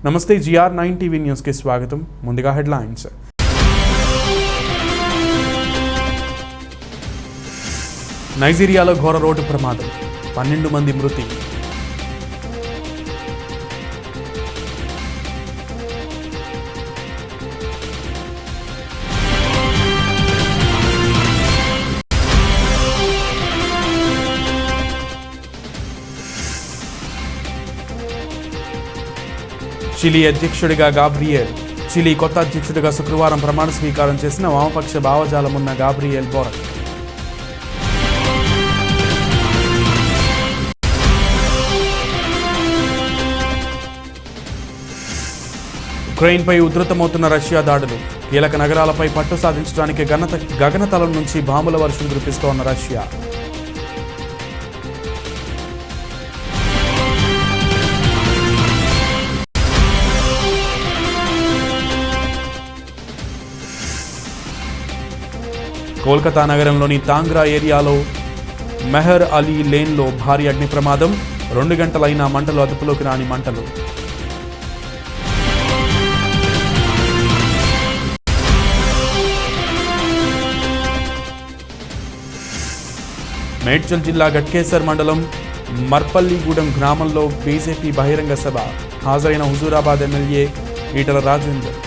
నమస్తే GR9 TV news కి స్వాగతం. ముందుగా హెడ్లైన్స్. నైజీరియాలో ఘోర రోడ్డు ప్రమాదం, 12 మంది మృతి. చిలీ అధ్యక్షుడిగా గాబ్రియెల్. చిలీ కొత్త అధ్యక్షుడిగా శుక్రవారం ప్రమాణ స్వీకారం చేసిన వామపక్ష భావజాలమున్న గాబ్రియెల్ బోరక్. ఉక్రెయిన్పై ఉధృతమవుతున్న రష్యా దాడులు, కీలక నగరాలపై పట్టు సాధించడానికి గగనతలం నుంచి బాంబుల వర్షం కురిపిస్తోన్న రష్యా. కోల్కతా నగరంలోని తాంగ్రా ఏరియాలో మెహర్ అలీ లేన్లో భారీ అగ్ని ప్రమాదం, 2 గంటలైన మంటలు అదుపులోకి రాని మంటలు. మేడ్చల్ జిల్లా గట్కేసర్ మండలం మర్పల్లిగూడెం గ్రామంలో బీజేపీ బహిరంగ సభ, హాజరైన హుజూరాబాద్ ఎమ్మెల్యే ఈటల రాజేందర్.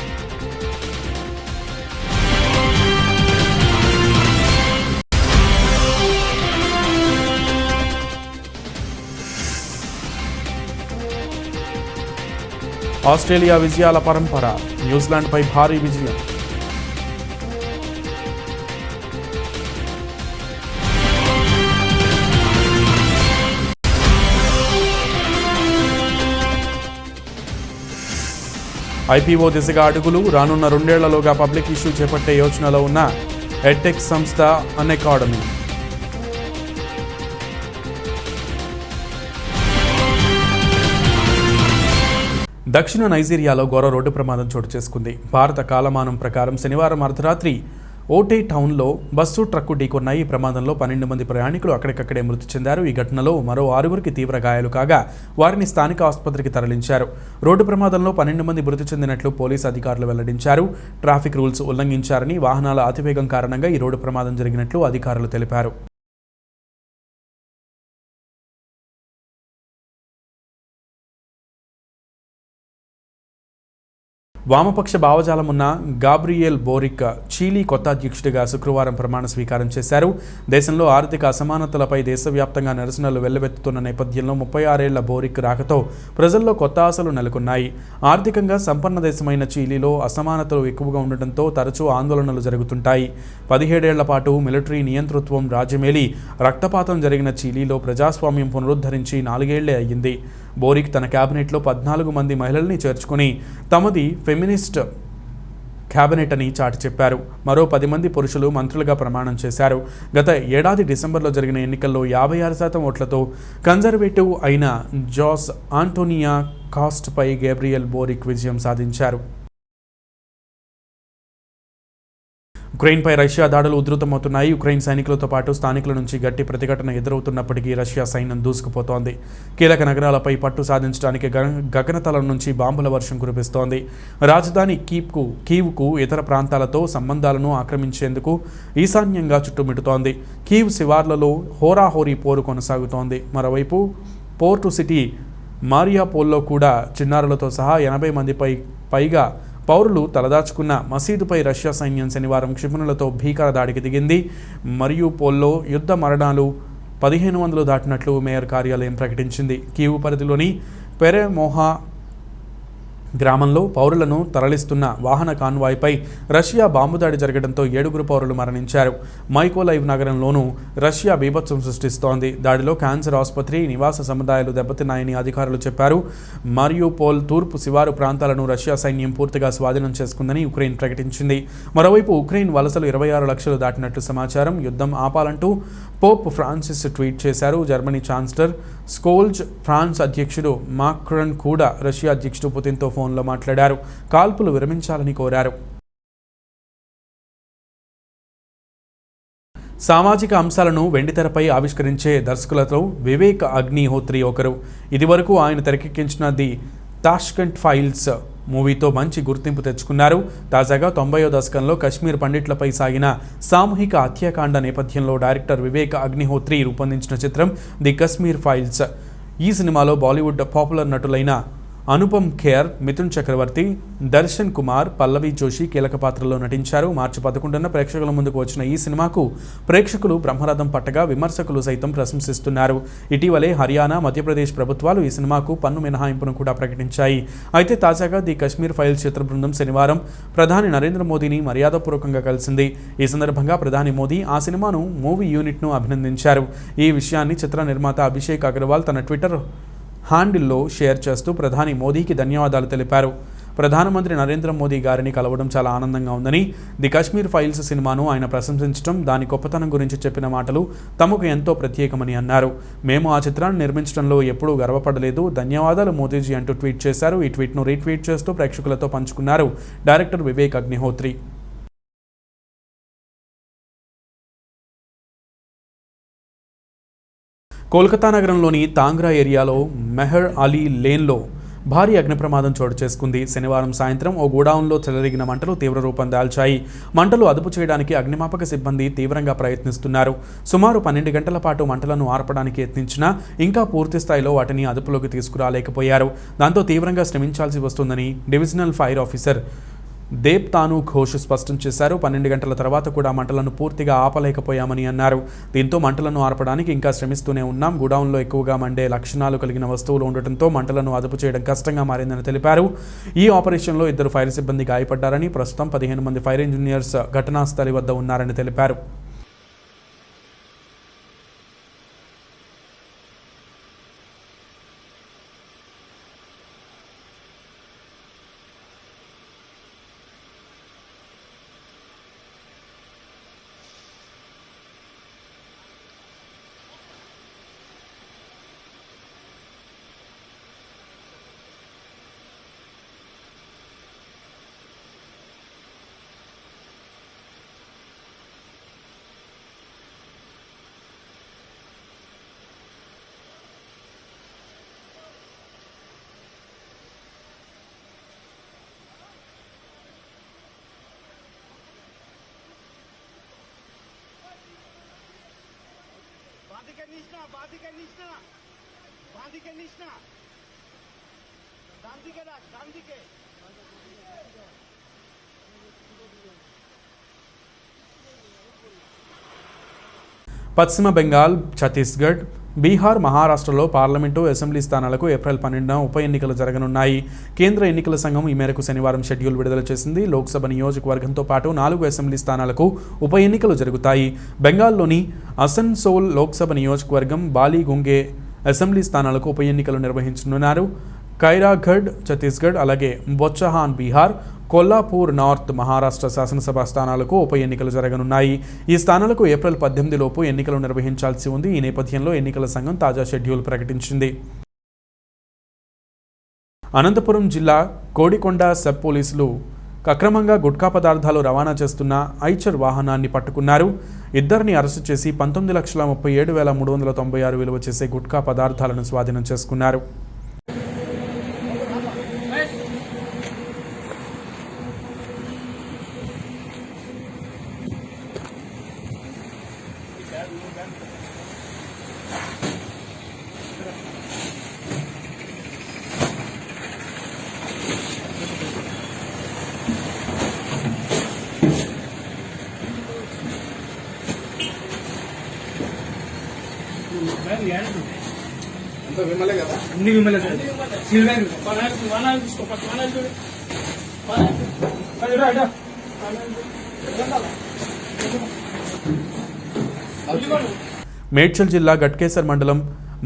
ఆస్ట్రేలియా విజయాల పరంపర, న్యూజిలాండ్పై భారీ విజయం. IPO దిశగా అడుగులు, రానున్న 2 ఏళ్లలోగా పబ్లిక్ ఇష్యూ చేపట్టే యోచనలో ఉన్న ఎడ్టెక్ సంస్థ అన్అకాడమీ. దక్షిణ నైజీరియాలో ఘోర రోడ్డు ప్రమాదం చోటు చేసుకుంది. భారత కాలమానం ప్రకారం శనివారం అర్ధరాత్రి ఓటే టౌన్లో బస్సు ట్రక్కు ఢీకొన్నాయి. ఈ ప్రమాదంలో 12 మంది ప్రయాణికులు అక్కడికక్కడే మృతి చెందారు. ఈ ఘటనలో మరో 6గురికి తీవ్ర గాయాలు కాగా వారిని స్థానిక ఆసుపత్రికి తరలించారు. రోడ్డు ప్రమాదంలో 12 మంది మృతి చెందినట్లు పోలీసు అధికారులు వెల్లడించారు. ట్రాఫిక్ రూల్స్ ఉల్లంఘించారని, వాహనాల అతివేగం కారణంగా ఈ రోడ్డు ప్రమాదం జరిగినట్లు అధికారులు తెలిపారు. వామపక్ష భావజాలం ఉన్న గాబ్రియెల్ బోరిక్ చిలీ కొత్త అధ్యక్షుడిగా శుక్రవారం ప్రమాణ స్వీకారం చేశారు. దేశంలో ఆర్థిక అసమానతలపై దేశవ్యాప్తంగా నిరసనలు వెల్లువెత్తుతున్న నేపథ్యంలో 36 ఏళ్ల బోరిక్ రాకతో ప్రజల్లో కొత్త ఆశలు నెలకొన్నాయి. ఆర్థికంగా సంపన్న దేశమైన చిలీలో అసమానతలు ఎక్కువగా ఉండటంతో తరచూ ఆందోళనలు జరుగుతుంటాయి. 17 ఏళ్ల పాటు మిలిటరీ నియంతృత్వం రాజ్యమేలి రక్తపాతం జరిగిన చిలీలో ప్రజాస్వామ్యం పునరుద్ధరించి 4 ఏళ్లే అయ్యింది. బోరిక్ తన క్యాబినెట్లో 14 మంది మహిళల్ని చేర్చుకుని తమది ఫెమినిస్ట్ క్యాబినెట్ అని చాటి చెప్పారు. మరో 10 మంది పురుషులు మంత్రులుగా ప్రమాణం చేశారు. గత ఏడాది డిసెంబర్లో జరిగిన ఎన్నికల్లో 56% ఓట్లతో కన్జర్వేటివ్ అయిన జోస్ ఆంటోనియా కాస్ట్పై గాబ్రియెల్ బోరిక్ విజయం సాధించారు. ఉక్రెయిన్పై రష్యా దాడులు ఉధృతమవుతున్నాయి. ఉక్రెయిన్ సైనికులతో పాటు స్థానికుల నుంచి గట్టి ప్రతిఘటన ఎదురవుతున్నప్పటికీ రష్యా సైన్యం దూసుకుపోతోంది. కీలక నగరాలపై పట్టు సాధించడానికి గగనతలం నుంచి బాంబుల వర్షం కురిపిస్తోంది. రాజధాని కీవ్కు ఇతర ప్రాంతాలతో సంబంధాలను ఆక్రమించేందుకు ఈశాన్యంగా చుట్టుముడుతోంది. కీవ్ శివార్లలో హోరాహోరీ పోరు కొనసాగుతోంది. మరోవైపు పోర్టు సిటీ మారియాపోల్లో కూడా చిన్నారులతో సహా 80 మందిపై పైగా పౌరులు తలదాచుకున్న మసీదుపై రష్యా సైన్యం శనివారం క్షిపణులతో భీకర దాడికి దిగింది. మరియుపోల్లో యుద్ధ మరణాలు 1500 దాటినట్లు మేయర్ కార్యాలయం ప్రకటించింది. కీవ్ పరిధిలోని పెరెమోహా గ్రామంలో పౌరులను తరలిస్తున్న వాహన కాన్వాయ్పై రష్యా బాంబు దాడి జరగడంతో 7 పౌరులు మరణించారు. మైకోలైవ్ నగరంలోనూ రష్యా బీభత్సం సృష్టిస్తోంది. దాడిలో క్యాన్సర్ ఆసుపత్రి, నివాస సముదాయాలు దెబ్బతిన్నాయని అధికారులు చెప్పారు. మరియుపోల్ తూర్పు శివారు ప్రాంతాలను రష్యా సైన్యం పూర్తిగా స్వాధీనం చేసుకుందని ఉక్రెయిన్ ప్రకటించింది. మరోవైపు ఉక్రెయిన్ వలసలు 26 లక్షలు దాటినట్లు సమాచారం. యుద్ధం ఆపాలంటూ పోప్ ఫ్రాన్సిస్ ట్వీట్ చేశారు. జర్మనీ ఛాన్సలర్ స్కోల్జ్, ఫ్రాన్స్ అధ్యక్షుడు మాక్రాన్ కూడా రష్యా అధ్యక్షుడు పుతిన్తో ఫోన్లో మాట్లాడారు. కాల్పులు విరమించాలని కోరారు. సామాజిక అంశాలను వెండితెరపై ఆవిష్కరించే దర్శకులతో వివేక్ అగ్నిహోత్రి ఒకరు. ఇదివరకు ఆయన తెరకెక్కించిన ది తాష్కంట్ ఫైల్స్ మూవీతో మంచి గుర్తింపు తెచ్చుకున్నారు. తాజాగా 90వ దశకంలో కశ్మీర్ పండిట్లపై సాగిన సామూహిక హత్యాకాండ నేపథ్యంలో డైరెక్టర్ వివేక్ అగ్నిహోత్రి రూపొందించిన చిత్రం ది కశ్మీర్ ఫైల్స్. ఈ సినిమాలో బాలీవుడ్ పాపులర్ నటులైన అనుపమ్ ఖేర్, మిథున్ చక్రవర్తి, దర్శన్ కుమార్, పల్లవి జోషి కీలక పాత్రలో నటించారు. మార్చి 11న ప్రేక్షకుల ముందుకు వచ్చిన ఈ సినిమాకు ప్రేక్షకులు బ్రహ్మరథం పట్టగా విమర్శకులు సైతం ప్రశంసిస్తున్నారు. ఇటీవలే హర్యానా, మధ్యప్రదేశ్ ప్రభుత్వాలు ఈ సినిమాకు పన్ను మినహాయింపును కూడా ప్రకటించాయి. అయితే తాజాగా ది కశ్మీర్ ఫైల్స్ చిత్ర బృందం శనివారం ప్రధాని నరేంద్ర మోదీని మర్యాదపూర్వకంగా కలిసింది. ఈ సందర్భంగా ప్రధాని మోదీ ఆ సినిమాను మూవీ యూనిట్ను అభినందించారు. ఈ విషయాన్ని చిత్ర నిర్మాత అభిషేక్ అగర్వాల్ తన ట్విట్టర్ హ్యాండిల్లో షేర్ చేస్తూ ప్రధాని మోదీకి ధన్యవాదాలు తెలిపారు. ప్రధానమంత్రి నరేంద్ర మోదీ గారిని కలవడం చాలా ఆనందంగా ఉందని, ది కశ్మీర్ ఫైల్స్ సినిమాను ఆయన ప్రశంసించడం, దాని గొప్పతనం గురించి చెప్పిన మాటలు తమకు ఎంతో ప్రత్యేకమని అన్నారు. మేము ఆ చిత్రాన్ని నిర్మించడంలో ఎప్పుడూ గర్వపడలేదు, ధన్యవాదాలు మోదీజీ అంటూ ట్వీట్ చేశారు. ఈ ట్వీట్ను రీట్వీట్ చేస్తూ ప్రేక్షకులతో పంచుకున్నారు డైరెక్టర్ వివేక్ అగ్నిహోత్రి. కోల్కతా నగరంలోని తాంగ్రా ఏరియాలో మెహర్ అలీ లేన్లో భారీ అగ్ని ప్రమాదం చోటు చేసుకుంది. శనివారం సాయంత్రం ఓ గోడౌన్లో చెలరేగిన మంటలు తీవ్ర రూపం దాల్చాయి. మంటలు అదుపు చేయడానికి అగ్నిమాపక సిబ్బంది తీవ్రంగా ప్రయత్నిస్తున్నారు. సుమారు 12 గంటల పాటు మంటలను ఆర్పడానికి యత్నించినా ఇంకా పూర్తి స్థాయిలో వాటిని అదుపులోకి తీసుకురాలేకపోయారు. దాంతో తీవ్రంగా శ్రమించాల్సి వస్తుందని డివిజనల్ ఫైర్ ఆఫీసర్ దేబ్ తాను ఘోష్ స్పష్టం చేశారు. 12 గంటల తర్వాత కూడా మంటలను పూర్తిగా ఆపలేకపోయామని అన్నారు. దీంతో మంటలను ఆర్పడానికి ఇంకా శ్రమిస్తూనే ఉన్నాం. గోడౌన్లో ఎక్కువగా మండే లక్షణాలు కలిగిన వస్తువులు ఉండటంతో మంటలను అదుపు చేయడం కష్టంగా మారిందని తెలిపారు. ఈ ఆపరేషన్లో 2 ఫైర్ సిబ్బంది గాయపడ్డారని, ప్రస్తుతం 15 మంది ఫైర్ ఇంజనీర్స్ ఘటనా స్థలి వద్ద ఉన్నారని తెలిపారు. పశ్చిమ బెంగాల్, ఛత్తీస్గఢ్, బీహార్, మహారాష్ట్రలో పార్లమెంటు, అసెంబ్లీ స్థానాలకు ఏప్రిల్ 12న ఉప ఎన్నికలు జరగనున్నాయి. కేంద్ర ఎన్నికల సంఘం ఈ మేరకు శనివారం షెడ్యూల్ విడుదల చేసింది. లోక్సభ నియోజకవర్గంతో పాటు 4 అసెంబ్లీ స్థానాలకు ఉప ఎన్నికలు జరుగుతాయి. బెంగాల్లోని అసన్సోల్ లోక్సభ నియోజకవర్గం, బాలీగుంగే అసెంబ్లీ స్థానాలకు ఉప ఎన్నికలు నిర్వహించనున్నారు. ఖైరాఘడ్ ఛత్తీస్గఢ్, అలాగే బొచ్చహాన్ బీహార్, కొల్లాపూర్ నార్త్ మహారాష్ట్ర శాసనసభ స్థానాలకు ఉప ఎన్నికలు జరగనున్నాయి. ఈ స్థానాలకు ఏప్రిల్ 18 లోపు ఎన్నికలు నిర్వహించాల్సి ఉంది. ఈ నేపథ్యంలో ఎన్నికల సంఘం తాజా షెడ్యూల్ ప్రకటించింది. అనంతపురం జిల్లా కోడికొండ సబ్ పోలీసులు అక్రమంగా గుట్కా పదార్థాలు రవాణా చేస్తున్న ఐచర్ వాహనాన్ని పట్టుకున్నారు. 2 అరెస్టు చేసి 19,37,396 విలువ చేసే గుట్కా పదార్థాలను స్వాధీనం చేసుకున్నారు. విమలే కదా అన్ని విమలే సార్ సిల్వర్ మేడ్చల్ జిల్లా గట్కేసర్ మండలం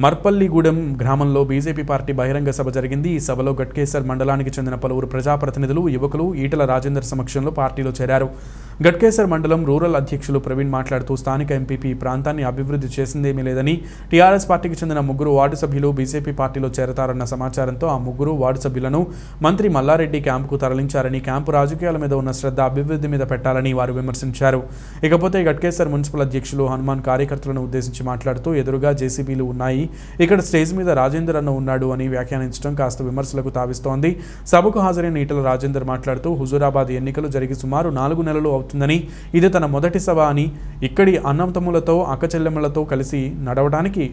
మర్పల్లిగూడెం గ్రామంలో బీజేపీ పార్టీ బహిరంగ సభ జరిగింది. ఈ సభలో గట్కేసర్ మండలానికి చెందిన పలువురు ప్రజాప్రతినిధులు, యువకులు ఈటల రాజేందర్ సమక్షంలో పార్టీలో చేరారు. గట్కేసర్ మండలం రూరల్ అధ్యక్షులు ప్రవీణ్ మాట్లాడుతూ స్థానిక ఎంపీపీ ప్రాంతాన్ని అభివృద్ధి చేసిందేమీ లేదని, టీఆర్ఎస్ పార్టీకి చెందిన 3 వార్డు సభ్యులు బీజేపీ పార్టీలో చేరతారన్న సమాచారంతో ఆ 3 వార్డు సభ్యులను మంత్రి మల్లారెడ్డి క్యాంపుకు తరలించారని, క్యాంపు రాజకీయాల మీద ఉన్న శ్రద్ధ అభివృద్ధి మీద పెట్టాలని వారు విమర్శించారు. ఇకపోతే గట్కేసర్ మున్సిపల్ అధ్యక్షులు హనుమాన్ కార్యకర్తలను ఉద్దేశించి మాట్లాడుతూ ఎదురుగా జేసీబీలు ఉన్నాయి, ఇక్కడ స్టేజ్ మీద రాజేందర్ అన్న ఉన్నాడు అని వ్యాఖ్యానించడం కాస్త విమర్శలకు తావిస్తోంది. సభకు హాజరైన ఈటల రాజేందర్ మాట్లాడుతూ హుజూరాబాద్ ఎన్నికలు జరిగి సుమారు 4 నెలలు అవుతుందని, ఇది తన మొదటి సభ అని, ఇక్కడి అన్నతమ్ములతో అక్కచెల్లెమ్మలతో కలిసి నడవడానికి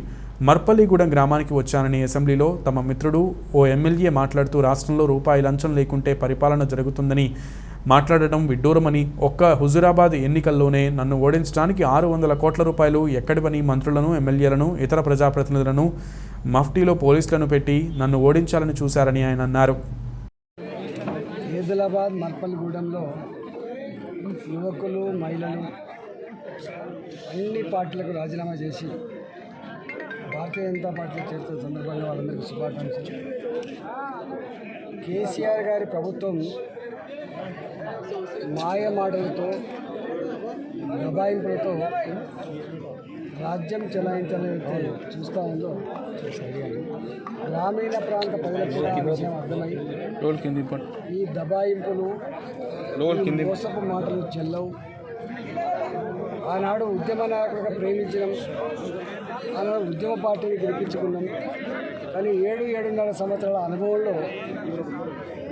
మర్పల్లిగూడెం గ్రామానికి వచ్చానని, అసెంబ్లీలో తమ మిత్రుడు ఓ ఎమ్మెల్యే మాట్లాడుతూ రాష్ట్రంలో రూపాయి లంచం లేకుంటే పరిపాలన జరుగుతుందని మాట్లాడటం విడ్డూరమని, ఒక్క హుజూరాబాద్ ఎన్నికల్లోనే నన్ను ఓడించడానికి 600 కోట్ల రూపాయలు ఎక్కడివని మంత్రులను, ఎమ్మెల్యేలను, ఇతర ప్రజాప్రతినిధులను, మఫ్టీలో పోలీసులను పెట్టి నన్ను ఓడించాలని చూశారని ఆయన అన్నారు. హైదరాబాద్ మర్పల్లిగూడెంలో యువకులు, మహిళలు అన్ని పార్టీలకు రాజీనామా చేసి భారతీయ జనతా పార్టీలో చేరుతున్న సందర్భంగా వాళ్ళందరికీ శుభాకాంక్షలు. కేసీఆర్ గారి ప్రభుత్వం మాయమాటలతో, దబాయింపులతో రాజ్యం చెలాయించాలైతే చూస్తూ ఉందో గ్రామీణ ప్రాంత ప్రజలకు విషయం అర్థమై ఈ దబాయింపులు, మోసపు మాటలు చెల్లవు. ఆనాడు ఉద్యమ నాయకులుగా ప్రేమించడం, ఆనాడు ఉద్యమ పార్టీని గెలిపించుకున్నాం. కానీ 7-7.5 సంవత్సరాల అనుభవంలో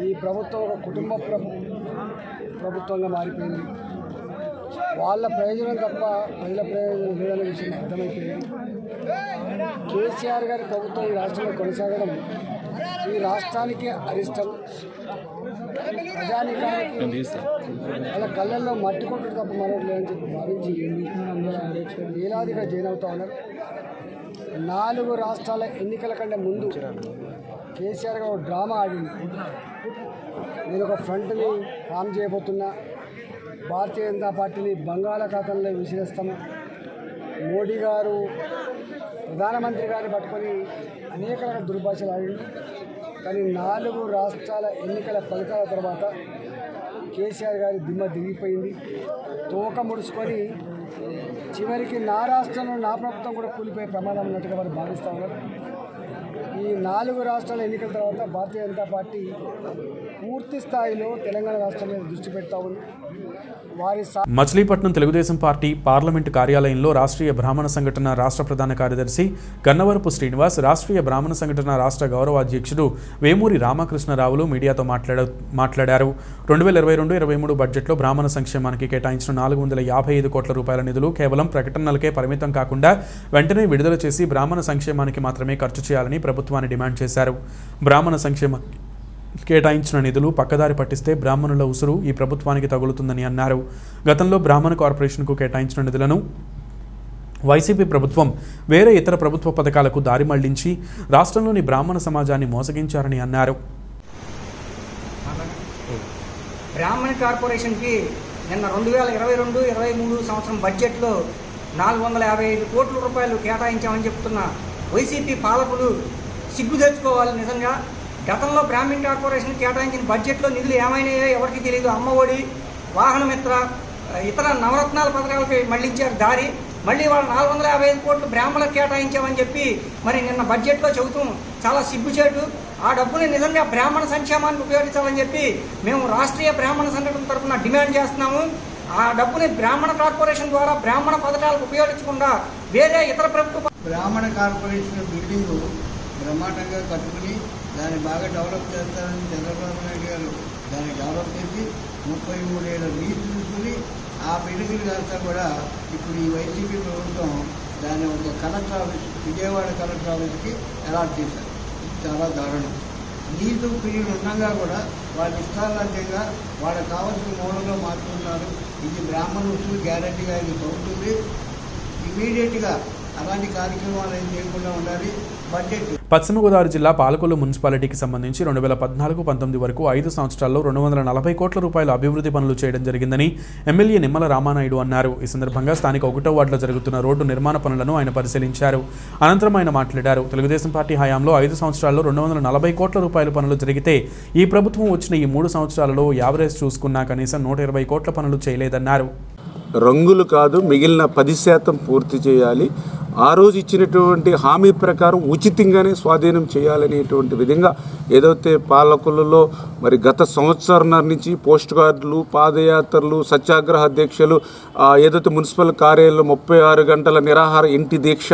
ఈ ప్రభుత్వం ఒక కుటుంబ ప్రభుత్వంగా మారిపోయింది. వాళ్ళ ప్రయోజనం తప్ప ప్రజల ప్రయోజనం లేదనే విషయం అర్థమైపోయింది. కేసీఆర్ గారి ప్రభుత్వం ఈ రాష్ట్రంలో కొనసాగడం ఈ రాష్ట్రానికి అరిష్టం. ప్రజానికానికి వాళ్ళ కళ్ళల్లో మట్టి కొట్టుడు తప్ప మరొకటి లేదని చెప్పి భావించి వేలాదిగా జైన్ అవుతా ఉన్నారు. 4 రాష్ట్రాల ఎన్నికల కంటే ముందు కేసీఆర్ గారు ఒక డ్రామా ఆడింది. నేను ఒక ఫ్రంట్ని ఫామ్ చేయబోతున్నా, భారతీయ జనతా పార్టీని బంగాళాఖాతంలో విసిరేస్తాం, మోడీ గారు ప్రధానమంత్రి గారిని పట్టుకొని అనేక రకాల దుర్భాషలు ఆడింది. కానీ 4 రాష్ట్రాల ఎన్నికల ఫలితాల తర్వాత కేసీఆర్ గారి దిమ్మ దిగిపోయింది. తోక ముడుచుకొని చివరికి నా రాష్ట్రంలో నా ప్రభుత్వం కూడా కూలిపోయే ప్రమాదం ఉన్నట్టుగా వారు భావిస్తూ ఉన్నారు. ఈ 4 రాష్ట్రాల ఎన్నికల తర్వాత భారతీయ జనతా పార్టీ పూర్తి స్థాయిలో తెలంగాణ రాష్ట్రం మీద దృష్టి పెడతా ఉంది. మచిలీపట్నం తెలుగుదేశం పార్టీ పార్లమెంటు కార్యాలయంలో రాష్ట్రీయ బ్రాహ్మణ సంఘటన రాష్ట్ర ప్రధాన కార్యదర్శి గన్నవరపు శ్రీనివాస్, రాష్ట్రీయ బ్రాహ్మణ సంఘటన రాష్ట్ర గౌరవ అధ్యక్షుడు వేమూరి రామకృష్ణరావులు మీడియాతో మాట్లాడారు. 2022-23 బడ్జెట్లో బ్రాహ్మణ సంక్షేమానికి కేటాయించిన 455 కోట్ల రూపాయల నిధులు కేవలం ప్రకటనలకే పరిమితం కాకుండా వెంటనే విడుదల చేసి బ్రాహ్మణ సంక్షేమానికి మాత్రమే ఖర్చు చేయాలని ప్రభుత్వాన్ని డిమాండ్ చేశారు. బ్రాహ్మణ సంక్షేమ కేటాయించిన నిధులు పక్కదారి పట్టిస్తే బ్రాహ్మణుల ఉసురు ఈ ప్రభుత్వానికి తగులుతుందని అన్నారు. గతంలో బ్రాహ్మణ కార్పొరేషన్కు కేటాయించిన నిధులను వైసీపీ ప్రభుత్వం వేరే ఇతర ప్రభుత్వ పథకాలకు దారి మళ్లించి రాష్ట్రంలోని బ్రాహ్మణ సమాజాన్ని మోసగించారని అన్నారు. బ్రాహ్మణ కార్పొరేషన్కి నిన్న 2022-23 సంవత్సరం బడ్జెట్లో 455 కోట్ల రూపాయలు కేటాయించామని చెప్తున్న వైసీపీ పాలకులు సిగ్గు తెచ్చుకోవాలి. నిజంగా గతంలో బ్రాహ్మణ కార్పొరేషన్ కేటాయించిన బడ్జెట్లో నిధులు ఏమైనాయో ఎవరికి తెలియదు. అమ్మఒడి, వాహనమిత్ర, ఇతర నవరత్నాల పథకాలకి మళ్లించారు దారి. మళ్ళీ వాళ్ళు 455 కోట్లు బ్రాహ్మణులకు కేటాయించామని చెప్పి మరి నిన్న బడ్జెట్లో చెబుతాం చాలా సిగ్గుచేటు. ఆ డబ్బుని నిజంగా బ్రాహ్మణ సంక్షేమానికి ఉపయోగించాలని చెప్పి మేము రాష్ట్రీయ బ్రాహ్మణ సంఘటన తరఫున డిమాండ్ చేస్తున్నాము. ఆ డబ్బుని బ్రాహ్మణ కార్పొరేషన్ ద్వారా బ్రాహ్మణ పథకాలకు ఉపయోగించకుండా వేరే ఇతర ప్రభుత్వ బ్రాహ్మణ కార్పొరేషన్ బిల్డింగ్ బ్రహ్మాండంగా కట్టుకుని దాన్ని బాగా డెవలప్ చేస్తారని చంద్రబాబు నాయుడు గారు దాన్ని డెవలప్ చేసి 33 ఏళ్ళ లీజు తీసుకుని ఆ బిల్డింగ్లు కాస్తా కూడా ఇప్పుడు ఈ వైసీపీ ప్రభుత్వం దాన్ని ఒక కలెక్టర్ ఆఫీస్, విజయవాడ కలెక్టర్ ఆఫీస్కి అలాట్ చేశారు. చాలా దారుణం. లీజు పీరియడ్ ఉండగా కూడా వాళ్ళ ఇష్టాలంతేగా వాళ్ళకి కావాల్సిన మూలంలో మార్చుకుంటున్నారు. ఇది బ్రాహ్మణ వస్తువులు గ్యారంటీగా ఇది అవుతుంది. ఇమీడియట్గా అలాంటి కార్యక్రమాలు ఏం చేయకుండా ఉండాలి. బడ్జెట్ పశ్చిమ గోదావరి జిల్లా పాలకొల్లు మున్సిపాలిటీకి సంబంధించి 2014-19 వరకు 5 సంవత్సరాల్లో 240 కోట్ల రూపాయల అభివృద్ధి పనులు చేయడం జరిగిందని ఎమ్మెల్యే నిమ్మల రామానాయుడు అన్నారు. ఈ సందర్భంగా స్థానిక 1వ వార్డులో జరుగుతున్న రోడ్డు నిర్మాణ పనులను ఆయన పరిశీలించారు. అనంతరం ఆయన మాట్లాడారు. తెలుగుదేశం పార్టీ హయాంలో 5 సంవత్సరాల్లో 240 కోట్ల రూపాయల పనులు జరిగితే ఈ ప్రభుత్వం వచ్చిన ఈ 3 సంవత్సరాలలో యావరేజ్ చూసుకున్నా కనీసం 120 కోట్ల పనులు చేయలేదన్నారు. రంగులు కాదు, మిగిలిన 10% పూర్తి చేయాలి. ఆ రోజు ఇచ్చినటువంటి హామీ ప్రకారం ఉచితంగానే స్వాధీనం చేయాలనేటువంటి విధంగా ఏదైతే పాలకులలో మరి గత సంవత్సరాల నుంచి పోస్ట్ కార్డులు, పాదయాత్రలు, సత్యాగ్రహ దీక్షలు, ఏదైతే మున్సిపల్ కార్యాలయంలో 36 గంటల నిరాహార ఇంటి దీక్ష,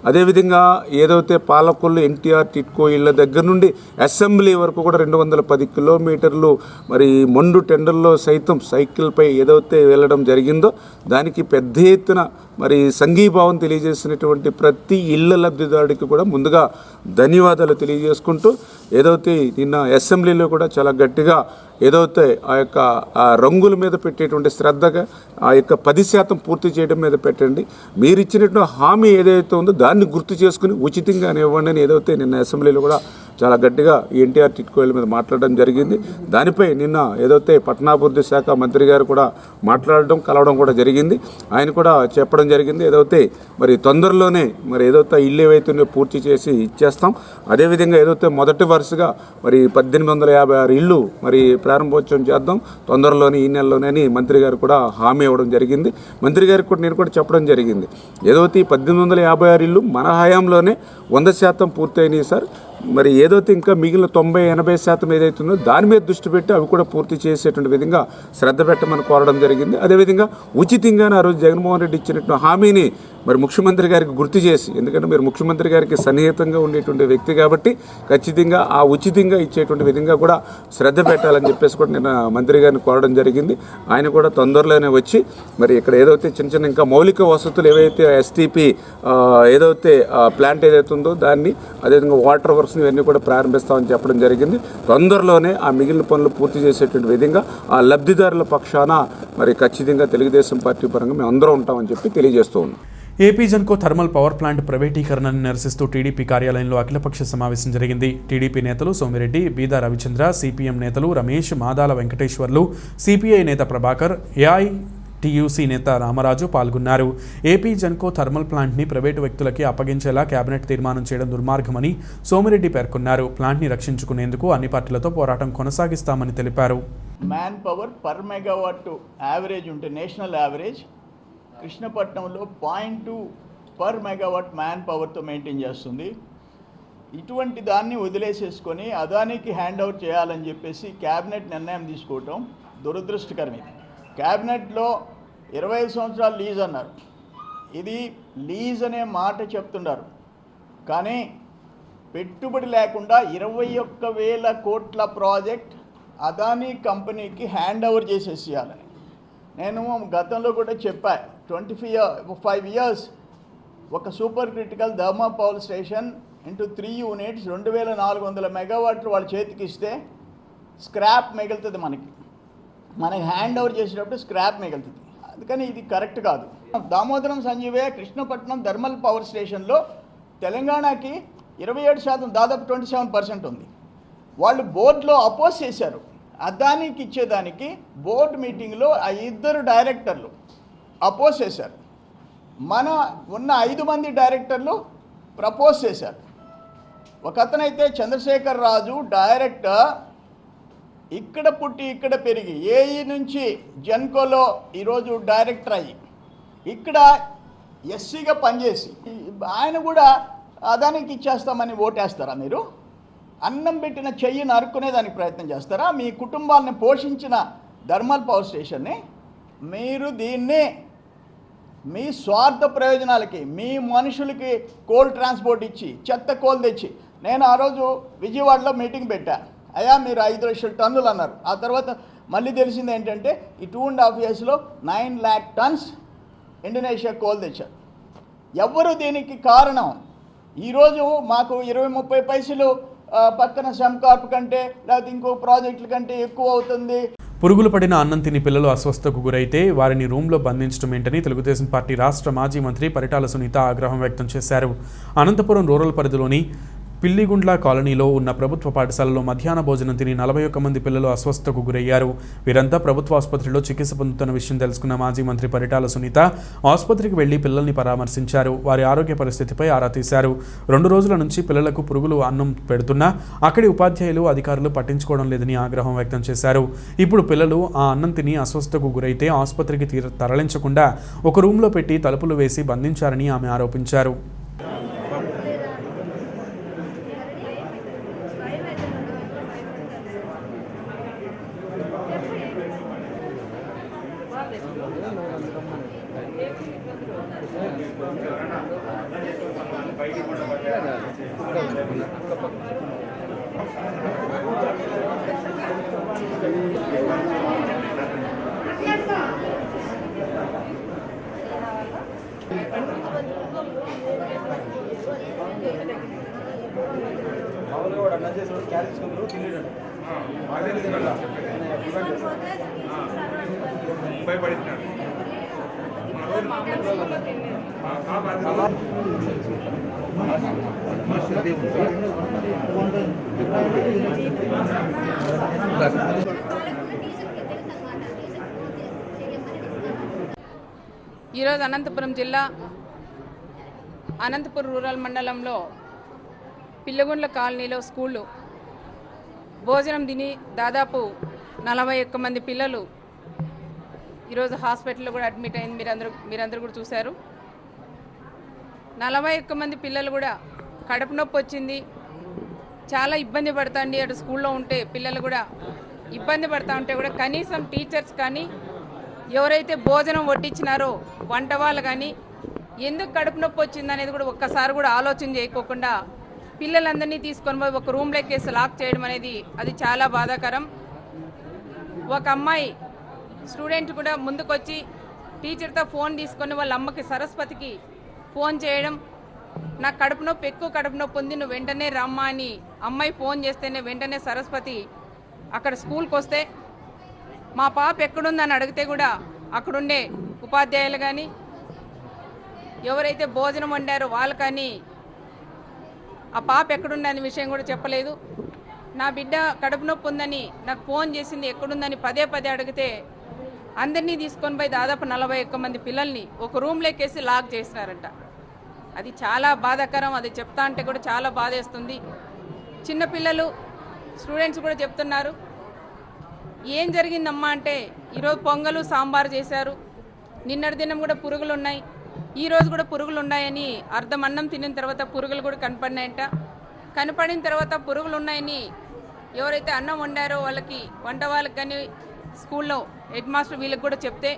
అదేవిధంగా ఏదైతే పాలకొల్లు ఎన్టీఆర్ టిట్కో ఇళ్ల దగ్గర నుండి అసెంబ్లీ వరకు కూడా 210 కిలోమీటర్లు మరి మొండు టెండర్లో సైతం సైకిల్పై ఏదైతే వెళ్ళడం జరిగిందో దానికి పెద్ద ఎత్తున మరి సంఘీభావం తెలియజేసినటువంటి ప్రతి ఇళ్ల లబ్ధిదారుడికి కూడా ముందుగా ధన్యవాదాలు తెలియజేసుకుంటూ ఏదైతే నిన్న అసెంబ్లీలో కూడా చాలా గట్టిగా ఏదైతే ఆ రంగుల మీద పెట్టేటువంటి శ్రద్ధగా ఆ యొక్క 10% పూర్తి చేయడం మీద పెట్టండి. మీరు ఇచ్చినటువంటి హామీ ఏదైతే ఉందో దాన్ని గుర్తు చేసుకుని ఉచితంగా ఇవ్వండి అని ఏదైతే నిన్న అసెంబ్లీలో కూడా చాలా గట్టిగా ఎన్టీఆర్ టిట్కోయిల మీద మాట్లాడడం జరిగింది. దానిపై నిన్న ఏదైతే పట్టణాభివృద్ధి శాఖ మంత్రి గారు కూడా మాట్లాడడం, కలవడం కూడా జరిగింది. ఆయన కూడా చెప్పడం జరిగింది ఏదైతే మరి తొందరలోనే మరి ఏదైతే ఇల్లు ఏవైతే పూర్తి చేసి ఇచ్చేస్తాం. అదేవిధంగా ఏదైతే మొదటి వరుసగా మరి 1856 ఇళ్ళు మరి ప్రారంభోత్సవం చేద్దాం తొందరలోనే, ఈ నెలలోనే అని మంత్రి గారు కూడా హామీ ఇవ్వడం జరిగింది. మంత్రి గారికి కూడా నేను కూడా చెప్పడం జరిగింది ఏదైతే 1856 ఇళ్ళు మన హయాంలోనే 100% పూర్తయినాయి సార్. మరి ఏదైతే ఇంకా మిగిలిన 90-80% ఏదైతుందో దాని మీద దృష్టి పెట్టి అవి కూడా పూర్తి చేసేటువంటి విధంగా శ్రద్ధ పెట్టమని కోరడం జరిగింది. అదేవిధంగా ఉచితంగానే ఆ రోజు జగన్మోహన్ రెడ్డి ఇచ్చినట్టు హామీని మరి ముఖ్యమంత్రి గారికి గుర్తు చేసి, ఎందుకంటే మీరు ముఖ్యమంత్రి గారికి సన్నిహితంగా ఉండేటువంటి వ్యక్తి కాబట్టి ఖచ్చితంగా ఆ ఉచితంగా ఇచ్చేటువంటి విధంగా కూడా శ్రద్ధ పెట్టాలని చెప్పేసి కూడా నిన్న మంత్రి గారిని కోరడం జరిగింది. ఆయన కూడా తొందరలోనే వచ్చి మరి ఇక్కడ ఏదైతే చిన్న ఇంకా మౌలిక వసతులు ఏవైతే ఎస్టీపీ ఏదైతే ప్లాంట్ ఏదైతే ఉందో దాన్ని, అదేవిధంగా వాటర్ వర్క్స్ ఇవన్నీ కూడా ప్రారంభిస్తామని చెప్పడం జరిగింది. తొందరలోనే ఆ మిగిలిన పనులు పూర్తి చేసేటువంటి విధంగా ఆ లబ్ధిదారుల పక్షాన మరి ఖచ్చితంగా తెలుగుదేశం పార్టీ పరంగా మేము అందరం ఉంటామని చెప్పి తెలియజేస్తూ ఉన్నాం. AP Genco thermal power plant ప్రైవేటీకరణను నిరసిస్తూ టీడీపీ కార్యాలయంలో అఖిలపక్ష సమావేశం జరిగింది. టీడీపీ నేతలు సోమిరెడ్డి, బీదా రవిచంద్ర, సిపిఎం నేతలు రమేష్, మాదాల వెంకటేశ్వర్లు, సిపిఐ నేత ప్రభాకర్, ఏఐటియుసి నేత రామరాజు పాల్గొన్నారు. ఏపీ జెన్కో థర్మల్ ప్లాంట్ని ప్రైవేటు వ్యక్తులకి అప్పగించేలా కేబినెట్ తీర్మానం చేయడం దుర్మార్గమని సోమిరెడ్డి పేర్కొన్నారు. ప్లాంట్ని రక్షించుకునేందుకు అన్ని పార్టీలతో పోరాటం కొనసాగిస్తామని తెలిపారు. Man power per megawatt average ఉంటే నేషనల్ యావరేజ్ కృష్ణపట్నంలో 0.2 పర్ మెగావాట్ మ్యాన్ పవర్తో మెయింటైన్ చేస్తుంది. ఇటువంటి దాన్ని వదిలేసేసుకొని అదానికి హ్యాండ్ ఓవర్ చేయాలని చెప్పేసి క్యాబినెట్ నిర్ణయం తీసుకోవటం దురదృష్టకరం. ఇది క్యాబినెట్లో 25 సంవత్సరాలు లీజ్ అన్నారు. ఇది లీజ్ అనే మాట చెప్తున్నారు, కానీ పెట్టుబడి లేకుండా 21,000 కోట్ల ప్రాజెక్ట్ అదానీ కంపెనీకి హ్యాండ్ ఓవర్ చేసేసేయాలని నేను గతంలో కూడా చెప్పా. 25 ఇయర్స్ ఒక super critical thermal power station into 3 units 2,400 మెగావాట్లు వాళ్ళ చేతికి ఇస్తే స్క్రాప్ మిగులుతుంది. మనకి హ్యాండ్ ఓవర్ చేసేటప్పుడు స్క్రాప్ మిగులుతుంది. అందుకని ఇది కరెక్ట్ కాదు. దామోదరం సంజీవయ్య కృష్ణపట్నం థర్మల్ పవర్ స్టేషన్లో తెలంగాణకి 27%, దాదాపు 27% ఉంది. వాళ్ళు బోర్డులో అపోజ్ చేశారు. అదానికి ఇచ్చేదానికి బోర్డు మీటింగ్లో ఆ 2 డైరెక్టర్లు అపోజ్ చేశారు. మన ఉన్న 5 మంది డైరెక్టర్లు ప్రపోజ్ చేశారు. ఒక అతనైతే చంద్రశేఖర్ రాజు డైరెక్టర్, ఇక్కడ పుట్టి ఇక్కడ పెరిగి ఏఈ నుంచి జెన్కోలో ఈరోజు డైరెక్టర్ అయ్యి ఇక్కడ ఎస్సీగా పనిచేసి ఆయన కూడా అదానికి ఇచ్చేస్తామని ఓటేస్తారా? మీరు అన్నం పెట్టిన చెయ్యి నరుక్కునేదానికి ప్రయత్నం చేస్తారా? మీ కుటుంబాన్ని పోషించిన థర్మల్ పవర్ స్టేషన్ని మీరు దీన్ని మీ స్వార్థ ప్రయోజనాలకి, మీ మనుషులకి కోల్ ట్రాన్స్పోర్ట్ ఇచ్చి చెత్త కోల్ తెచ్చి, నేను ఆ రోజు విజయవాడలో మీటింగ్ పెట్టా. అయ్యా మీరు 5 లక్షల టన్నులు అన్నారు. ఆ తర్వాత మళ్ళీ తెలిసింది ఏంటంటే ఈ 2.5 ఇయర్స్లో 9 lakh టన్స్ ఇండోనేషియా కోల్ తెచ్చారు. ఎవరు దీనికి కారణం? ఈరోజు మాకు 20-30 పైసలు పక్కన సెమ్కార్ప్ కంటే లేకపోతే ఇంకో ప్రాజెక్టుల కంటే ఎక్కువ అవుతుంది. పురుగులు పడిన అన్నం తిని పిల్లలు అస్వస్థకు గురైతే వారిని రూమ్లో బంధించడం ఏంటని తెలుగుదేశం పార్టీ రాష్ట్ర మాజీ మంత్రి పరిటాల సునీత ఆగ్రహం వ్యక్తం చేశారు. అనంతపురం రూరల్ పరిధిలోని పిల్లిగుండ్ల కాలనీలో ఉన్న ప్రభుత్వ పాఠశాలలో మధ్యాహ్న భోజనం తిని 41 మంది పిల్లలు అస్వస్థకు గురయ్యారు. వీరంతా ప్రభుత్వ ఆసుపత్రిలో చికిత్స పొందుతున్న విషయం తెలుసుకున్న మాజీ మంత్రి పరిటాల సునీత ఆసుపత్రికి వెళ్లి పిల్లల్ని పరామర్శించారు. వారి ఆరోగ్య పరిస్థితిపై ఆరా తీశారు. 2 రోజుల నుంచి పిల్లలకు పురుగులు అన్నం పెడుతున్నా అక్కడి ఉపాధ్యాయులు అధికారులు పట్టించుకోవడం లేదని ఆగ్రహం వ్యక్తం చేశారు. ఇప్పుడు పిల్లలు ఆ అన్నం తిని అస్వస్థకు గురైతే ఆసుపత్రికి తరలించకుండా ఒక రూమ్లో పెట్టి తలుపులు వేసి బంధించారని ఆమె ఆరోపించారు. ఈరోజు అనంతపురం జిల్లా అనంతపురం రూరల్ మండలంలో పిల్లగుండ్ల కాలనీలో స్కూళ్ళు భోజనం తిని దాదాపు 41 మంది పిల్లలు ఈరోజు హాస్పిటల్లో కూడా అడ్మిట్ అయింది. మీరందరూ కూడా చూశారు. 41 మంది పిల్లలు కూడా కడుపు నొప్పి వచ్చింది, చాలా ఇబ్బంది పడుతుంది. అటు స్కూల్లో ఉంటే పిల్లలు కూడా ఇబ్బంది పడుతూ ఉంటే కూడా కనీసం టీచర్స్ కానీ ఎవరైతే భోజనం వడ్డించినారో వంట వాళ్ళు కానీ ఎందుకు కడుపు నొప్పి వచ్చింది అనేది కూడా ఒక్కసారి కూడా ఆలోచన చేయకోకుండా పిల్లలందరినీ తీసుకొని పోయి ఒక రూమ్లోకి వేసి లాక్ చేయడం అనేది అది చాలా బాధాకరం. ఒక అమ్మాయి స్టూడెంట్ కూడా ముందుకొచ్చి టీచర్తో ఫోన్ తీసుకొని వాళ్ళ అమ్మకి సరస్వతికి ఫోన్ చేయడం, నాకు కడుపు నొప్పి ఎక్కువ కడుపు నొప్పి ఉంది, నువ్వు వెంటనే రమ్మా అని అమ్మాయి ఫోన్ చేస్తేనే వెంటనే సరస్వతి అక్కడ స్కూల్కి వస్తే మా పాప ఎక్కడుందని అడిగితే కూడా అక్కడుండే ఉపాధ్యాయులు కానీ ఎవరైతే భోజనం వండారో వాళ్ళు కానీ ఆ పాప ఎక్కడుందనే విషయం కూడా చెప్పలేదు. నా బిడ్డ కడుపు నొప్పి ఉందని నాకు ఫోన్ చేసింది, ఎక్కడుందని పదే అడిగితే అందరినీ తీసుకొని పోయి దాదాపు 41 మంది పిల్లల్ని ఒక రూమ్లోకి వేసి లాక్ చేసినారంట. అది చాలా బాధాకరం. అది చెప్తా అంటే కూడా చాలా బాధేస్తుంది. చిన్నపిల్లలు స్టూడెంట్స్ కూడా చెప్తున్నారు, ఏం జరిగిందమ్మా అంటే ఈరోజు పొంగలు సాంబార్ చేశారు, నిన్నటి దినం కూడా పురుగులు ఉన్నాయి, ఈరోజు కూడా పురుగులు ఉన్నాయని అర్ధం అన్నం తినిన తర్వాత పురుగులు కూడా కనపడినాయంట. కనపడిన తర్వాత పురుగులు ఉన్నాయని ఎవరైతే అన్నం వండారో వాళ్ళకి వంట వాళ్ళకి కానీ స్కూల్లో హెడ్ మాస్టర్ వీళ్ళకి కూడా చెప్తే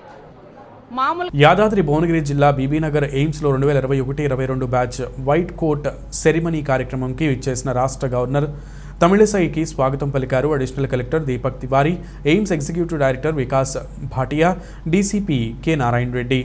మామూలు. యాదాద్రి భువనగిరి జిల్లా బీబీనగర్ ఎయిమ్స్లో 2021-22 బ్యాచ్ వైట్ కోట్ సెరిమనీ కార్యక్రమంకి ఇచ్చేసిన రాష్ట్ర గవర్నర్ తమిళిసైకి స్వాగతం పలికారు. Additional collector Deepak Tiwari, AIIMS executive director Vikas Bhatia, DCP K Narayana Reddy.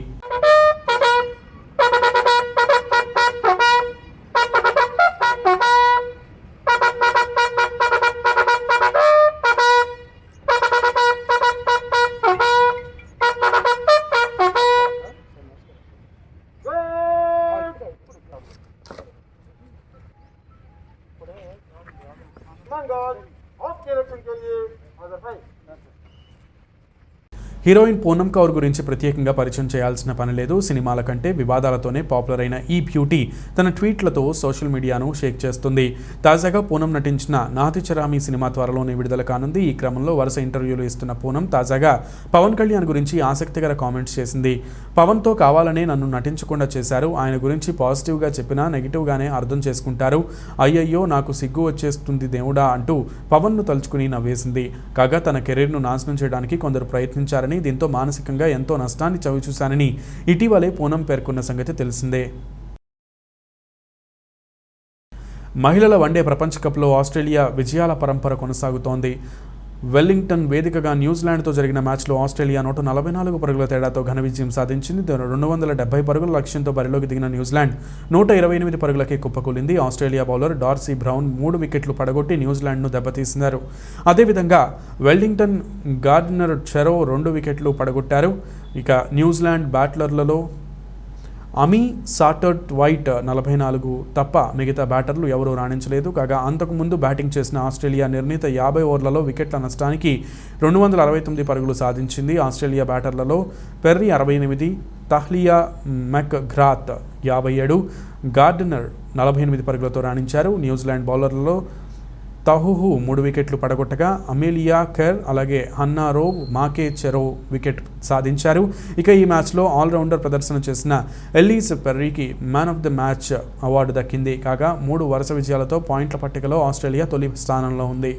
Heroine Poonam Kaur గురించి ప్రత్యేకంగా పరిచయం చేయాల్సిన పని లేదు. సినిమాల కంటే వివాదాలతోనే పాపులర్ అయిన ఈ బ్యూటీ తన ట్వీట్లతో సోషల్ మీడియాను షేక్ చేస్తుంది. తాజాగా పూనం నటించిన నాతిచరామి సినిమా త్వరలోనే విడుదల కానుంది. ఈ క్రమంలో వరుస ఇంటర్వ్యూలు ఇస్తున్న పూనం తాజాగా పవన్ కళ్యాణ్ గురించి ఆసక్తికర కామెంట్స్ చేసింది. పవన్తో కావాలనే నన్ను నటించకుండా చేశారు, ఆయన గురించి పాజిటివ్గా చెప్పినా నెగిటివ్గానే అర్థం చేసుకుంటారు, అయ్యయ్యో నాకు సిగ్గు వచ్చేస్తుంది దేవుడా అంటూ పవన్ను తలుచుకుని నవ్వేసింది. కాగా తన కెరీర్ను నాశనం చేయడానికి కొందరు ప్రయత్నించారని, దీంతో మానసికంగా ఎంతో నష్టాన్ని చవిచూశానని ఇటీవలే పూనం పేర్కొన్న సంగతి తెలిసిందే. మహిళల వన్డే ప్రపంచ కప్లో ఆస్ట్రేలియా విజయాల పరంపర కొనసాగుతోంది. వెల్లింగ్టన్ వేదికగా న్యూజిలాండ్తో జరిగిన మ్యాచ్లో ఆస్ట్రేలియా 144 పరుగుల తేడాతో ఘన విజయం సాధించింది. 270 పరుగుల లక్ష్యంతో బరిలోకి దిగిన న్యూజిలాండ్ 128 పరుగులకే కుప్పకూలింది. ఆస్ట్రేలియా బౌలర్ డార్సీ బ్రౌన్ 3 వికెట్లు పడగొట్టి న్యూజిలాండ్ను దెబ్బతీసినారు. అదేవిధంగా వెల్లింగ్టన్ గార్డినర్ చెరో 2 వికెట్లు పడగొట్టారు. ఇక న్యూజిలాండ్ బ్యాట్లర్లలో అమీ సాటర్ట్ వైట్ 44 తప్ప మిగతా బ్యాటర్లు ఎవరూ రాణించలేదు. కాగా అంతకుముందు బ్యాటింగ్ చేసిన ఆస్ట్రేలియా నిర్ణీత 50 ఓవర్లలో వికెట్ల నష్టానికి 269 పరుగులు సాధించింది. ఆస్ట్రేలియా బ్యాటర్లలో పెర్రీ 68, తహ్లియా మెక్గ్రాత్ 57, గార్డినర్ 48 పరుగులతో రాణించారు. న్యూజిలాండ్ బౌలర్లలో తహుహు 3 వికెట్లు పడగొట్టగా అమేలియా ఖెర్ అలాగే హన్నా రోవ్ మాకే చెరో వికెట్ సాధించారు. ఇక ఈ మ్యాచ్లో ఆల్రౌండర్ ప్రదర్శన చేసిన ఎల్లీస్ పెర్రీకి man of the match award దక్కింది. కాగా 3 వరుస విజయాలతో పాయింట్ల పట్టికలో ఆస్ట్రేలియా తొలి స్థానంలో ఉంది.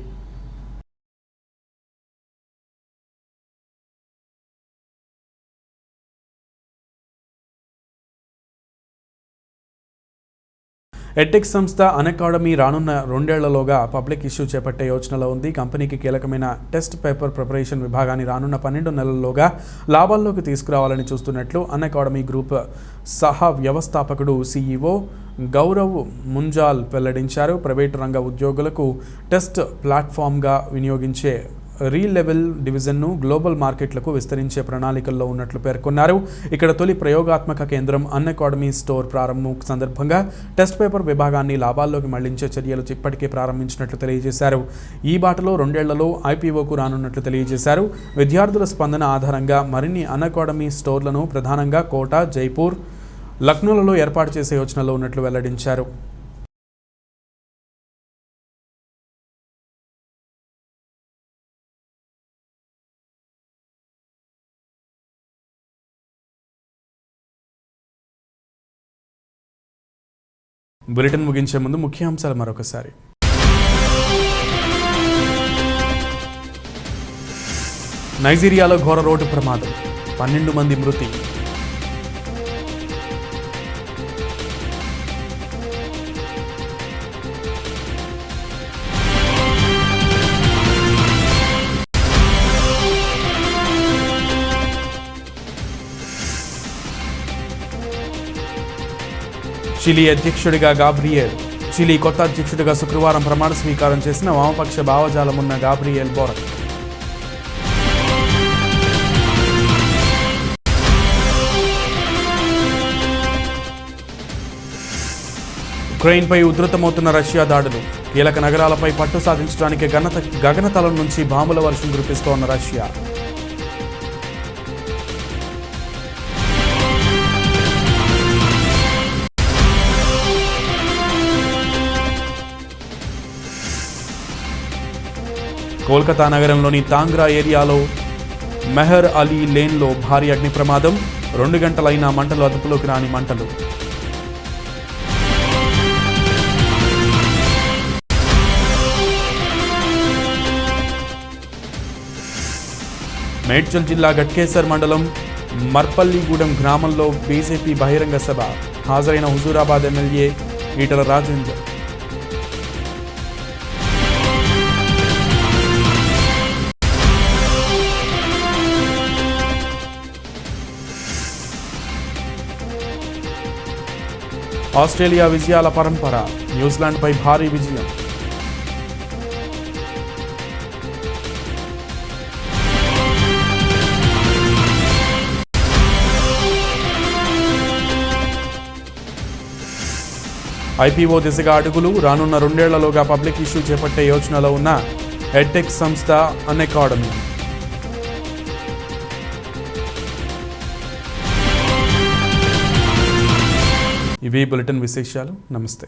ఎడ్టెక్ సంస్థ అన్అకాడమీ రానున్న 2 ఏళ్లలోగా పబ్లిక్ ఇష్యూ చేపట్టే యోచనలో ఉంది. కంపెనీకి కీలకమైన టెస్ట్ పేపర్ ప్రిపరేషన్ విభాగాన్ని రానున్న 12 నెలల్లోగా లాభాల్లోకి తీసుకురావాలని చూస్తున్నట్లు అన్అకాడమీ గ్రూప్ సహా వ్యవస్థాపకుడు CEO గౌరవ్ ముంజాల్ వెల్లడించారు. ప్రైవేటు రంగ ఉద్యోగులకు టెస్ట్ ప్లాట్ఫామ్గా వినియోగించే రీలెవెల్ డివిజన్ను గ్లోబల్ మార్కెట్లకు విస్తరించే ప్రణాళికల్లో ఉన్నట్లు పేర్కొన్నారు. ఇక్కడ తొలి ప్రయోగాత్మక కేంద్రం అన్అకాడమీ స్టోర్ ప్రారంభం సందర్భంగా టెస్ట్ పేపర్ విభాగాన్ని లాభాల్లోకి మళ్లించే చర్యలు ఇప్పటికే ప్రారంభించినట్లు తెలియజేశారు. ఈ బాటలో 2 ఏళ్లలో IPOకు రానున్నట్లు తెలియజేశారు. విద్యార్థుల స్పందన ఆధారంగా మరిన్ని అన్అకాడమీ స్టోర్లను ప్రధానంగా కోటా, జైపూర్, లక్నోలలో ఏర్పాటు చేసే యోచనలో ఉన్నట్లు వెల్లడించారు. బులెటిన్ ముగించే ముందు ముఖ్యాంశాలు మరొకసారి. నైజీరియాలో ఘోర రోడ్డు ప్రమాదం, 12 మంది మృతి. చిలీ అధ్యక్షుడిగా గాబ్రియెల్. చిలీ కొత్త అధ్యక్షుడిగా శుక్రవారం ప్రమాణ స్వీకారం చేసిన వామపక్ష భావజాలమున్న గాబ్రియెల్ బోరక్. ఉక్రెయిన్పై ఉధృతమవుతున్న రష్యా దాడులు, కీలక నగరాలపై పట్టు సాధించడానికి గగనతలం నుంచి బాంబుల వర్షం కురిపిస్తోన్న రష్యా. కోల్కతా నగరంలోని తాంగ్రా ఏరియాలో మెహర్ అలీ లేన్లో భారీ అగ్ని ప్రమాదం, 2 గంటలైనా మంటలు అదుపులోకి రాని మంటలు. మేడ్చల్ జిల్లా గట్కేసర్ మండలం మర్పల్లిగూడెం గ్రామంలో బీజేపీ బహిరంగ సభ, హాజరైన హుజూరాబాద్ ఎమ్మెల్యే ఈటల రాజేందర్. ఆస్ట్రేలియా విజయాల పరంపర, న్యూజిలాండ్పై భారీ విజయం. IPO దిశగా అడుగులు, రానున్న 2 ఏళ్లలోగా పబ్లిక్ ఇష్యూ చేపట్టే యోచనలో ఉన్న ఎడ్టెక్ సంస్థ అన్అకాడమీ. ఇవి బులెటిన్ విశేషాలు. నమస్తే.